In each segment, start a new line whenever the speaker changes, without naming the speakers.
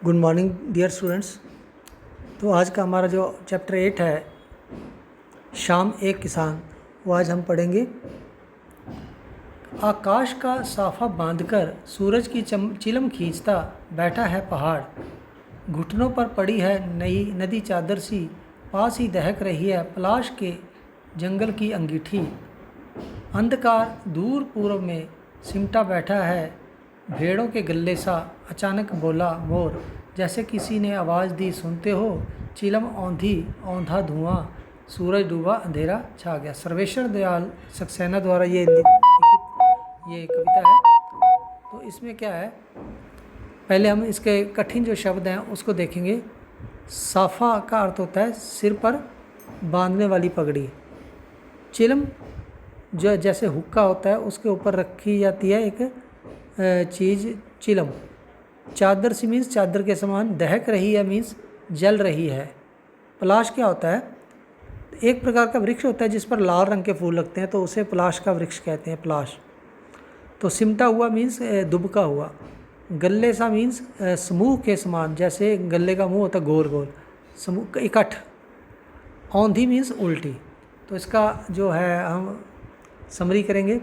Good morning dear students. तो आज का हमारा जो चैप्टर 8 है शाम एक किसान, वो आज हम पढ़ेंगे। आकाश का साफा बांधकर सूरज की चिलम खींचता बैठा है पहाड़, घुटनों पर पड़ी है नई नदी चादर सी, पास ही दहक रही है पलाश के जंगल की अंगीठी। अंधकार दूर पूर्व में सिमटा बैठा है भेड़ों के गले सा, अचानक बोला मोर, जैसे किसी ने आवाज़ दी सुनते हो, चिलम औंधी औंधा धुआं, सूरज डूबा अंधेरा छा गया। सर्वेश्वर दयाल सक्सेना द्वारा ये लिखित ये कविता है। तो इसमें क्या है, पहले हम इसके कठिन जो शब्द हैं उसको देखेंगे। साफा का अर्थ होता है सिर पर बांधने वाली पगड़ी। चिलम जो जैसे हुक्का होता है उसके ऊपर रखी जाती है एक चीज़, चिलम। चादर सी मीन्स चादर के समान, दहक रही है मीन्स जल रही है। पलाश क्या होता है, एक प्रकार का वृक्ष होता है जिस पर लाल रंग के फूल लगते हैं, तो उसे पलाश का वृक्ष कहते हैं, पलाश। तो सिमटा हुआ मीन्स दुबका हुआ। गल्ले सा मीन्स समूह के समान, जैसे गले का मुंह होता है गोल गोल, समूह इकट्ठ। औंधी मीन्स उल्टी। तो इसका जो है हम समरी करेंगे।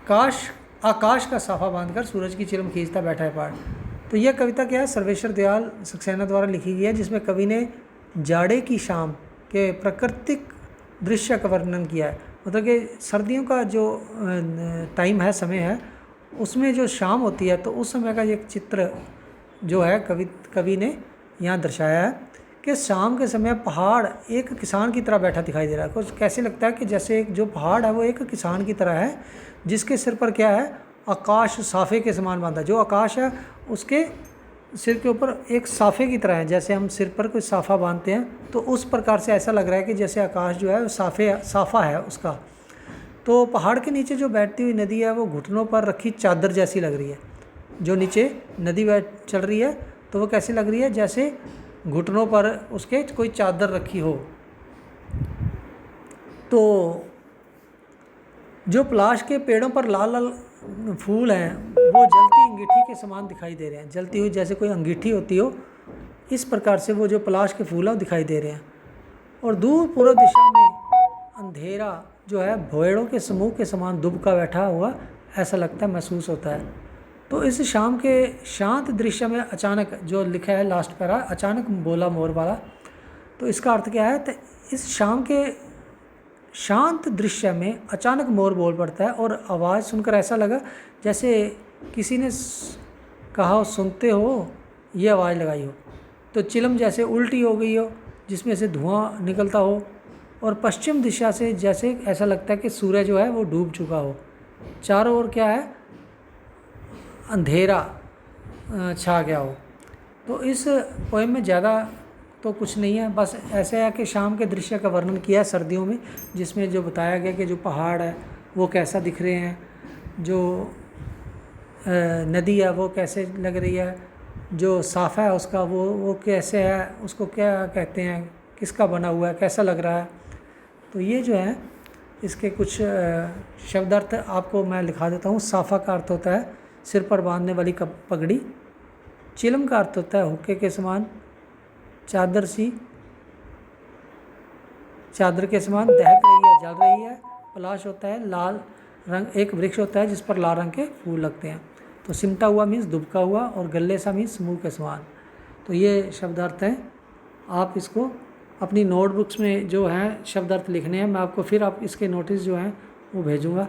आकाश का साफा बांधकर सूरज की चिलम खींचता बैठा है पहाड़। तो यह कविता क्या है, सर्वेश्वर दयाल सक्सेना द्वारा लिखी गई है, जिसमें कवि ने जाड़े की शाम के प्राकृतिक दृश्य का वर्णन किया है। मतलब कि सर्दियों का जो टाइम है, समय है, उसमें जो शाम होती है, तो उस समय का एक चित्र जो है कवि ने यहाँ दर्शाया है कि शाम के समय पहाड़ एक किसान की तरह बैठा दिखाई दे रहा है। कुछ कैसे लगता है कि जैसे जो पहाड़ है वो एक किसान की तरह है, जिसके सिर पर क्या है, आकाश साफ़े के समान बांधा। जो आकाश है उसके सिर के ऊपर एक साफ़े की तरह है, जैसे हम सिर पर कोई साफ़ा बांधते हैं, तो उस प्रकार से ऐसा लग रहा है कि जैसे आकाश जो है वो साफ़ा है उसका। तो पहाड़ के नीचे जो बैठती हुई नदी है वो घुटनों पर रखी चादर जैसी लग रही है। जो नीचे नदी चल रही है तो वो कैसी लग रही है, जैसे घुटनों पर उसके कोई चादर रखी हो। तो जो पलाश के पेड़ों पर लाल लाल फूल हैं वो जलती अंगीठी के समान दिखाई दे रहे हैं, जलती हुई जैसे कोई अंगीठी होती हो, इस प्रकार से वो जो पलाश के फूल हैं वो दिखाई दे रहे हैं। और दूर पूर्व दिशा में अंधेरा जो है भेड़ों के समूह के समान दुबका बैठा हुआ ऐसा लगता है, महसूस होता है। तो इस शाम के शांत दृश्य में अचानक, जो लिखा है लास्ट पैरा, अचानक बोला मोर वाला, तो इसका अर्थ क्या है, तो इस शाम के शांत दृश्य में अचानक मोर बोल पड़ता है और आवाज़ सुनकर ऐसा लगा जैसे किसी ने कहा हो सुनते हो, ये आवाज़ लगाई हो। तो चिलम जैसे उल्टी हो गई हो जिसमें से धुआं निकलता हो, और पश्चिम दिशा से जैसे ऐसा लगता है कि सूर्य जो है वो डूब चुका हो। चारों ओर क्या है, अंधेरा छा गया हो। तो इस पोएम में ज़्यादा तो कुछ नहीं है, बस ऐसे है कि शाम के दृश्य का वर्णन किया है सर्दियों में, जिसमें जो बताया गया कि जो पहाड़ है वो कैसा दिख रहे हैं, जो नदी है वो कैसे लग रही है, जो साफ़ा है उसका वो कैसे है, उसको क्या कहते हैं, किसका बना हुआ है, कैसा लग रहा है। तो ये जो है इसके कुछ शब्दार्थ आपको मैं लिखा देता हूँ। साफ़ा का अर्थ होता है सिर पर बांधने वाली पगड़ी। चिलम का अर्थ होता है हुक्के के समान, चादर सी, चादर के समान, दहक रही है, जल रही है। पलाश होता है लाल रंग, एक वृक्ष होता है जिस पर लाल रंग के फूल लगते हैं। तो सिमटा हुआ मीन्स दुबका हुआ, और गले सा मीन्स समूह के समान। तो ये शब्दार्थ हैं। आप इसको अपनी नोटबुक्स में जो है शब्दार्थ लिखने हैं, मैं आपको फिर आप इसके नोटिस जो हैं वो भेजूँगा।